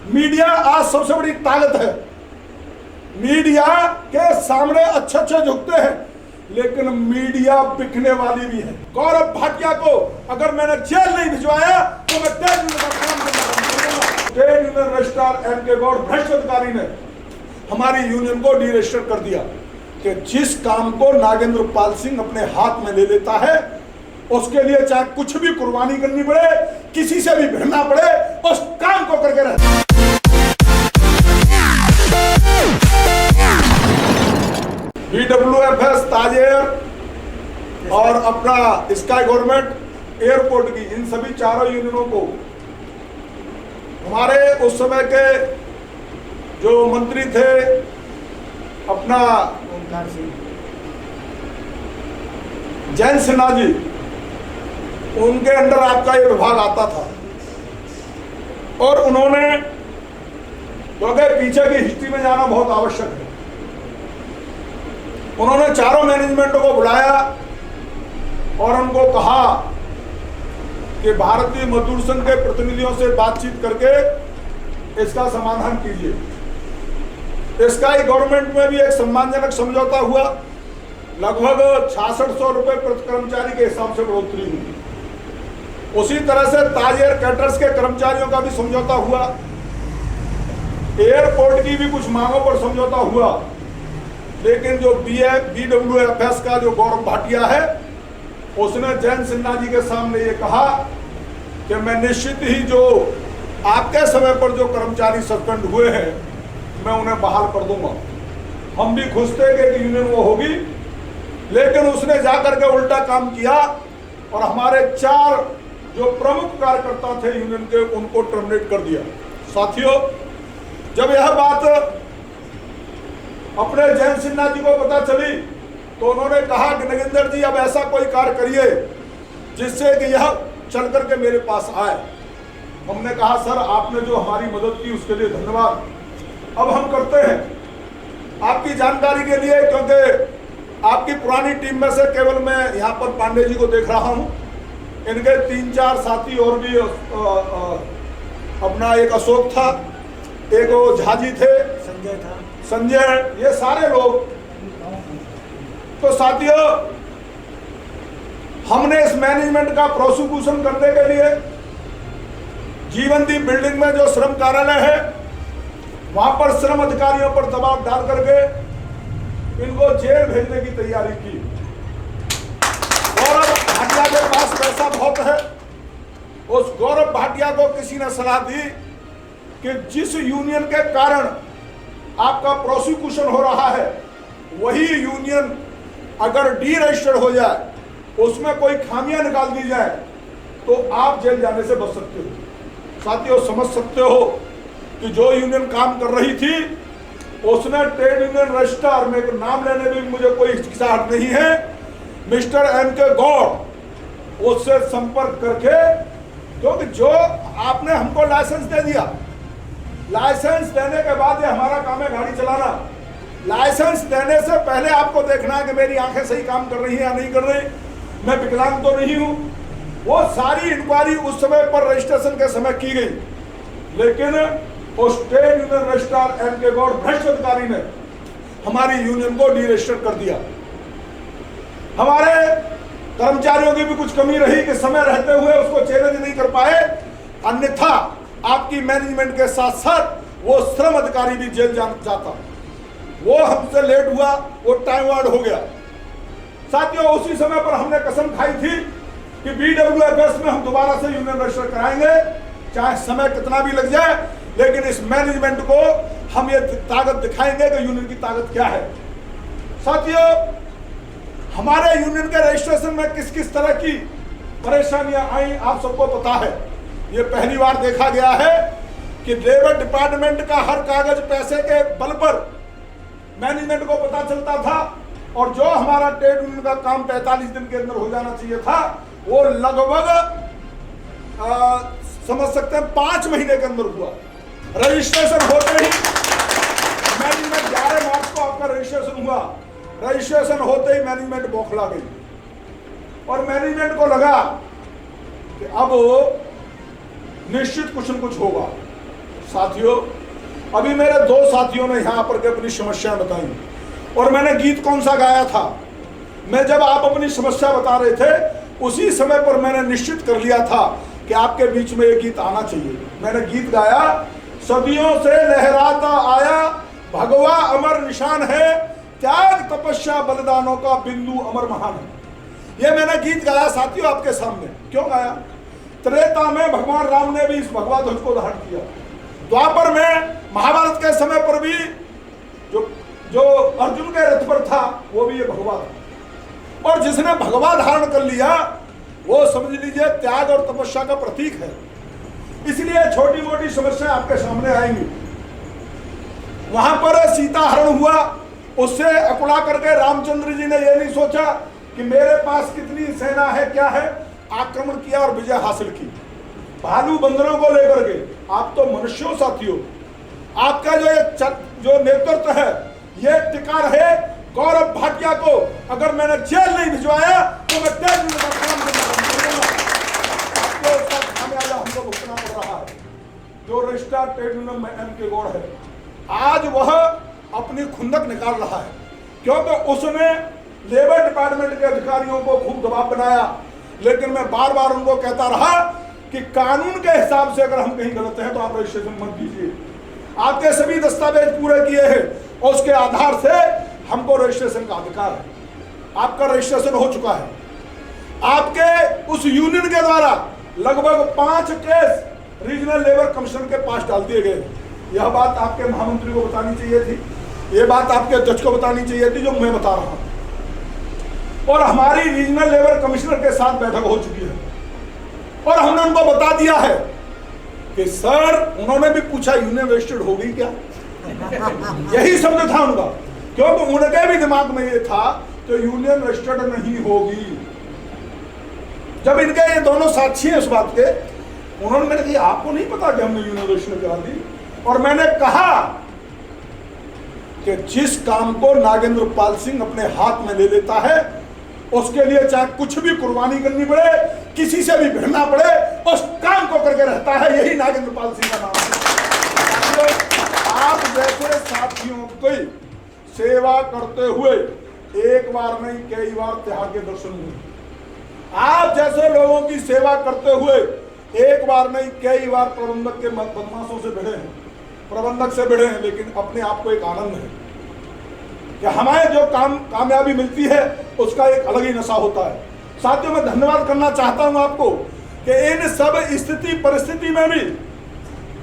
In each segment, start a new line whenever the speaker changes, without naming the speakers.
Media आज सबसे बड़ी ताकत है। मीडिया के सामने अच्छे झुकते हैं, लेकिन मीडिया बिकने वाली भी है। गौरव भाटिया को अगर मैंने जेल नहीं भिजवाया तो मैं ट्रेड यूनियन का काम करूंगा। Trade union registrar M K. Gaur भ्रष्ट अधिकारी ने हमारी यूनियन को डीरजिस्टर कर दिया कि जिस काम को नागेंद्र पाल सिंह अपने हाथ में ले लेता है उसके लिए चाहे कुछ भी कुर्बानी करनी पड़े, किसी से भी भिड़ना पड़े, उस काम को करके रहता है। BWFS, ताजेर और अपना स्काई गवर्नमेंट एयरपोर्ट की, इन सभी चारों यूनियनों को हमारे उस समय के जो मंत्री थे अपना जयंत सिन्हा जी, उनके अंडर आपका ये विभाग आता था। और उन्होंने, क्योंकि पीछे की हिस्ट्री में जाना बहुत आवश्यक है, उन्होंने चारों मैनेजमेंटों को बुलाया और उनको कहा कि भारतीय मजदूर संघ के प्रतिनिधियों से बातचीत करके इसका समाधान कीजिए। स्काई गवर्नमेंट में भी एक सम्मानजनक समझौता हुआ, लगभग 6600 रुपए प्रति कर्मचारी के हिसाब से बढ़ोतरी हुई। उसी तरह से ताजेर कैटर्स के कर्मचारियों का भी समझौता हुआ, एयरपोर्ट की भी कुछ मांगों पर समझौता हुआ। लेकिन जो BWFS का जो गौरव भाटिया है, उसने जयंत सिन्हा जी के सामने ये कहा कि मैं निश्चित ही जो आपके समय पर जो कर्मचारी सस्पेंड हुए हैं मैं उन्हें बहाल कर दूंगा। हम भी खुश थे कि यूनियन वो होगी, लेकिन उसने जाकर के उल्टा काम किया और हमारे 4 जो प्रमुख कार्यकर्ता थे यूनियन के, उनको टर्मिनेट कर दिया। साथियों, जब यह बात अपने जयंत सिन्हा जी को पता चली तो उन्होंने कहा कि नगेंद्र जी अब ऐसा कोई कार्य करिए जिससे कि यह चल करके मेरे पास आए। हमने कहा सर, आपने जो हमारी मदद की उसके लिए धन्यवाद, अब हम करते हैं। आपकी जानकारी के लिए, क्योंकि आपकी पुरानी टीम में से केवल मैं यहाँ पर पांडे जी को देख रहा हूँ, इनके 3-4 साथी और भी, अपना एक अशोक था, एक वो झाजी थे, संजय, ये सारे लोग। तो साथियों, हमने इस मैनेजमेंट का प्रोसिक्यूशन करने के लिए जीवंती बिल्डिंग में जो श्रम कार्यालय है वहां पर श्रम अधिकारियों पर दबाव डाल करके इनको जेल भेजने की तैयारी की। गौरव भाटिया के पास पैसा बहुत है। उस गौरव भाटिया को किसी ने सलाह दी कि जिस यूनियन के कारण आपका प्रोसिक्यूशन हो रहा है वही यूनियन अगर डीरजिस्टर्ड हो जाए, उसमें कोई खामियां निकाल दी जाए तो आप जेल जाने से बच सकते हो। साथियों, समझ सकते हो कि जो यूनियन काम कर रही थी उसने ट्रेड यूनियन रजिस्ट्रार में एक नाम लेने में मुझे कोई हिचकिचाहट नहीं है, मिस्टर M.के. गौड़, उससे संपर्क करके, क्योंकि जो आपने हमको लाइसेंस दे दिया, लाइसेंस देने के बाद ये हमारा काम है गाड़ी चलाना। लाइसेंस देने से पहले आपको देखना है कि मेरी आंखें सही काम कर रही हैं या नहीं कर रही, मैं विकलांग तो नहीं हूं। वो सारी इंक्वायरी उस समय पर रजिस्ट्रेशन के समय की गई, लेकिन उस ट्रेड यूनियन रजिस्ट्रार M.के. गौड़ भ्रष्ट अधिकारी ने हमारी यूनियन को डीरजिस्टर कर दिया। हमारे कर्मचारियों की भी कुछ कमी रही कि समय रहते हुए उसको चैलेंज नहीं कर पाए, अन्यथा आपकी मैनेजमेंट के साथ साथ वो श्रम अधिकारी भी जेल जाता। वो हमसे लेट हुआ, वो टाइम वार्ड हो गया। साथियों, उसी समय पर हमने कसम खाई थी कि BWFS में हम दोबारा से यूनियन रजिस्टर कराएंगे, चाहे समय कितना भी लग जाए, लेकिन इस मैनेजमेंट को हम ये ताकत दिखाएंगे कि यूनियन की ताकत क्या है। साथियों, हमारे यूनियन के रजिस्ट्रेशन में किस किस तरह की परेशानियां आई आप सबको पता है। ये पहली बार देखा गया है कि लेबर डिपार्टमेंट का हर कागज पैसे के बल पर मैनेजमेंट को पता चलता था, और जो हमारा ट्रेड यूनियन का काम 45 दिन के अंदर हो जाना चाहिए था वो लगभग समझ सकते हैं 5 महीने के अंदर हुआ। रजिस्ट्रेशन होते ही मैनेजमेंट 11 मार्च को आपका रजिस्ट्रेशन हुआ, रजिस्ट्रेशन होते ही मैनेजमेंट बौखला गई और मैनेजमेंट को लगा कि अब निश्चित कुछ न कुछ होगा। साथियों, अभी मेरे दो साथियों ने यहाँ पर के अपनी समस्या बताई और मैंने गीत कौन सा गाया था, मैं जब आप अपनी समस्या बता रहे थे उसी समय पर मैंने निश्चित कर लिया था कि आपके बीच में ये गीत आना चाहिए। मैंने गीत गाया, सदियों से लहराता आया भगवा अमर निशान है, त्याग तपस्या बलिदानों का बिंदु अमर महान है। ये मैंने गीत गाया साथियों आपके सामने। क्यों गाया? त्रेता में भगवान राम ने भी इस भगवा ध्वज को धारण किया, द्वापर में महाभारत के समय पर भी जो अर्जुन के रथ पर था वो भी ये भगवा था, और जिसने भगवा धारण कर लिया वो समझ लीजिए त्याग और तपस्या का प्रतीक है। इसलिए छोटी मोटी समस्या आपके सामने आएंगी। वहां पर सीता हरण हुआ, उससे अकुला करके रामचंद्र जी ने यह नहीं सोचा कि मेरे पास कितनी सेना है क्या है, आक्रमण किया और विजय हासिल की भालू बंदरों को लेकर के। आप तो मनुष्यों साथियों, आपका जो नेतृत्व है ये टिका रहे। गौरव भाटिया को अगर मैंने जेल नहीं भिजवाया तो मैं डेढ़ मिनट का काम करूंगा। आपको उसका खामियाजा हमको भुगतना पड़ रहा है। जो रजिस्ट्रार ट्रेड यूनियन में M.K. गौड़ है, आज वह अपनी खुंदक निकाल रहा है क्योंकि उसने लेबर डिपार्टमेंट के अधिकारियों को खूब दबाव बनाया। लेकिन मैं बार बार उनको कहता रहा कि कानून के हिसाब से अगर हम कहीं गलत हैं तो आप रजिस्ट्रेशन मत कीजिए। आपके सभी दस्तावेज पूरे किए हैं और उसके आधार से हमको रजिस्ट्रेशन का अधिकार है। आपका रजिस्ट्रेशन हो चुका है। आपके उस यूनियन के द्वारा लगभग 5 केस रीजनल लेबर कमिश्नर के पास डाल दिए गए। यह बात आपके महामंत्री को बतानी चाहिए थी, यह बात आपके अध्यक्ष को बतानी चाहिए थी जो मैं बता रहा हूं। और हमारी रीजनल लेबर कमिश्नर के साथ बैठक हो चुकी है और हमने उनको बता दिया है कि सर, उन्होंने भी पूछा यूनियन रजिस्टर्ड हो गई क्या, यही शब्द था उनका, क्योंकि उनके भी दिमाग में ये था तो यूनियन रजिस्टर्ड नहीं होगी। जब इनके ये दोनों साक्षी हैं इस बात के, उन्होंने मैंने कहा आपको नहीं पता कि हमने यूनियन रजिस्टर्ड करा दी। और मैंने कहा कि जिस काम को नागेंद्र पाल सिंह अपने हाथ में ले लेता है उसके लिए चाहे कुछ भी कुर्बानी करनी पड़े, किसी से भी भिड़ना पड़े, उस काम को करके रहता है। यही नागेंद्र पाल सिंह का नाम है। आप जैसे साथियों की सेवा करते हुए एक बार नहीं कई बार त्याग के दर्शन हुए। आप जैसे लोगों की सेवा करते हुए एक बार नहीं कई बार प्रबंधक के बदमाशों से भिड़े हैं, प्रबंधक से भिड़े हैं, लेकिन अपने आप को एक आनंद है कि हमें जो कामयाबी मिलती है उसका एक अलग ही नशा होता है। साथियों, मैं धन्यवाद करना चाहता हूं आपको कि इन सब स्थिति परिस्थिति में भी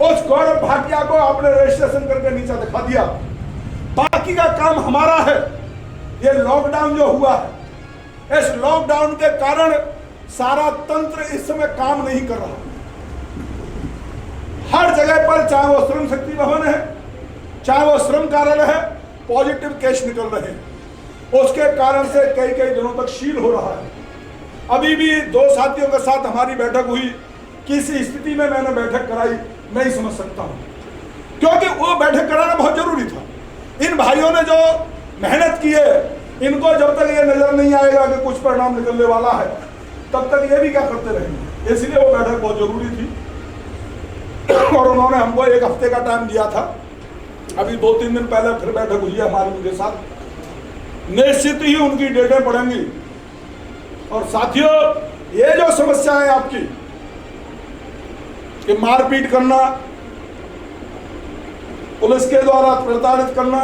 उस गौरव भाटिया को आपने रजिस्ट्रेशन करके नीचा दिखा दिया। बाकी का काम हमारा है। ये लॉकडाउन जो हुआ है, इस लॉकडाउन के कारण सारा तंत्र इस समय काम नहीं कर रहा। हर जगह पर, चाहे वो श्रम शक्ति भवन है, चाहे वो श्रम कार्यालय है, पॉजिटिव केस निकल रहे हैं। उसके कारण से कई कई दिनों तक शील हो रहा है। अभी भी 2 साथियों के साथ हमारी बैठक हुई। किस स्थिति में मैंने बैठक कराई नहीं समझ सकता हूं, क्योंकि वो बैठक कराना बहुत जरूरी था। इन भाइयों ने जो मेहनत की है, इनको जब तक ये नजर नहीं आएगा कि कुछ परिणाम निकलने वाला है, तब तक ये भी क्या करते रहेंगे। इसलिए वो बैठक बहुत जरूरी थी और उन्होंने हमको 1 हफ्ते का टाइम दिया था। अभी 2-3 दिन पहले फिर बैठक हुई है हमारी उनके साथ। निश्चित ही उनकी डेटें पड़ेंगी। और साथियों, ये जो समस्या है आपकी कि मारपीट करना, पुलिस के द्वारा प्रताड़ित करना,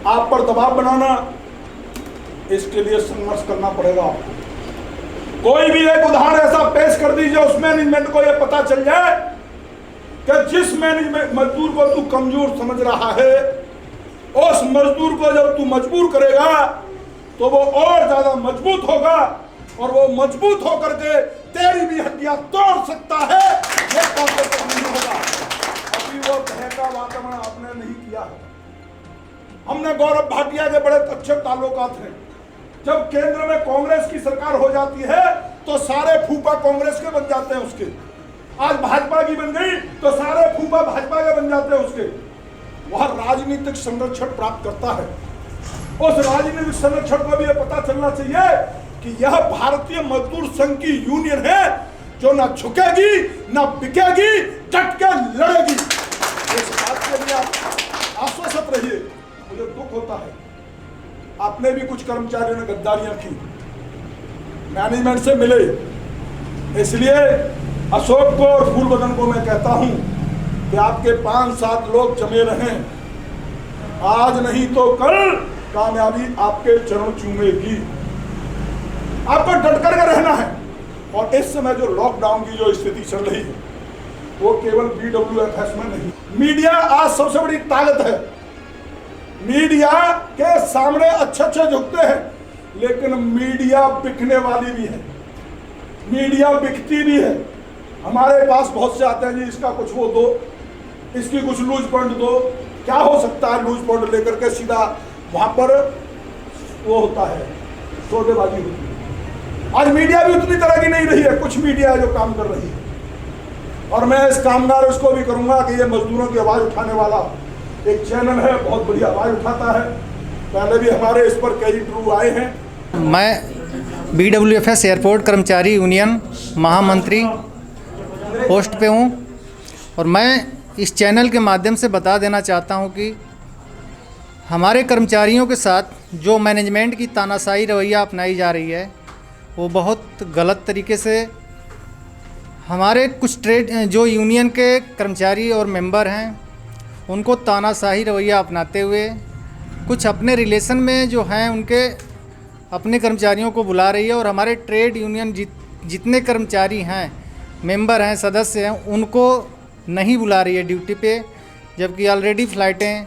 आप पर दबाव बनाना, इसके लिए संघर्ष करना पड़ेगा आपको। कोई भी एक उदाहरण ऐसा पेश कर दीजिए उस मैनेजमेंट को यह पता चल जाए कि जिस मैनेजमेंट मजदूर को तू कमजोर समझ रहा है, उस मजदूर को जब तू मजबूर करेगा तो वो और ज्यादा मजबूत होगा और वो मजबूत होकर के तेरी भी हड्डियां तोड़ सकता है। ये कॉन्सेप्ट नहीं होगा। अभी वो तरह का वातावरण आपने नहीं किया है। हमने गौरव भाटिया के बड़े अच्छे ताल्लुकात हैं। जब केंद्र में कांग्रेस की सरकार हो जाती है तो सारे फूफा कांग्रेस के बन जाते हैं उसके। आज भाजपा की बन गई तो सारे फूफा भाजपा के बन जाते हैं उसके। वह राजनीतिक संरक्षण प्राप्त करता है। उस राजनीतिक संरक्षण को भी यह पता चलना चाहिए कि यह भारतीय मजदूर संघ की यूनियन है जो ना झुकेगी ना बिकेगी, डट के लड़ेगी। इस बात के लिए आप आश्वस्त रहिए। मुझे दुख होता है, आपने भी कुछ कर्मचारियों ने गद्दारियां की, मैनेजमेंट से मिले, इसलिए अशोक को और फूलबदन को मैं कहता हूं कि आपके 5-7 लोग जमे रहें, आज नहीं तो कल कामयाबी आपके चरण चूमेगी। आपको डट करके रहना है। और इस समय जो लॉकडाउन की जो स्थिति चल रही है वो केवल BWFS में नहीं, मीडिया आज सबसे बड़ी ताकत है। मीडिया के सामने अच्छे झुकते हैं, लेकिन मीडिया बिकने वाली भी है, मीडिया बिकती भी है। हमारे पास बहुत से आते हैं, जी इसका कुछ वो दो, इसकी कुछ लूज पॉइंट दो। क्या हो सकता है लूज पॉइंट लेकर के? सीधा वहां पर वो होता है, सौदेबाजी होती है। आज मीडिया भी उतनी तरह की नहीं रही है, कुछ मीडिया है जो काम कर रही है। और मैं इस कामगार उसको भी करूंगा कि ये मजदूरों की आवाज उठाने वाला एक चैनल है, बहुत बड़ी आवाज उठाता है। पहले भी हमारे इस पर कई इंटरव्यू आए हैं।
मैं BWFS एयरपोर्ट कर्मचारी यूनियन महामंत्री पोस्ट पे हूँ और मैं इस चैनल के माध्यम से बता देना चाहता हूँ कि हमारे कर्मचारियों के साथ जो मैनेजमेंट की तानाशाही रवैया अपनाई जा रही है वो बहुत गलत तरीके से हमारे कुछ ट्रेड जो यूनियन के कर्मचारी और मेंबर हैं उनको तानाशाही रवैया अपनाते हुए कुछ अपने रिलेशन में जो हैं उनके अपने कर्मचारियों को बुला रही है और हमारे ट्रेड यूनियन जितने कर्मचारी हैं, मेंबर हैं, सदस्य हैं, उनको नहीं बुला रही है ड्यूटी पे, जबकि ऑलरेडी फ़्लाइटें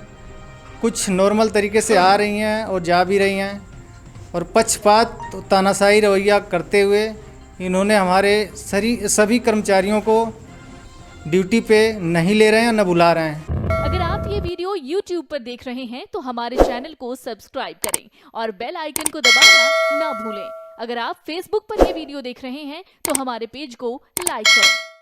कुछ नॉर्मल तरीके से आ रही हैं और जा भी रही हैं। और पक्षपात तानाशाही रवैया करते हुए इन्होंने हमारे सभी कर्मचारियों को ड्यूटी पे नहीं ले रहे हैं, न बुला रहे हैं।
अगर आप ये वीडियो YouTube पर देख रहे हैं तो हमारे चैनल को सब्सक्राइब करें और बेल आइकन को दबाना ना भूलें। अगर आप Facebook पर ये वीडियो देख रहे हैं तो हमारे पेज को लाइक करें।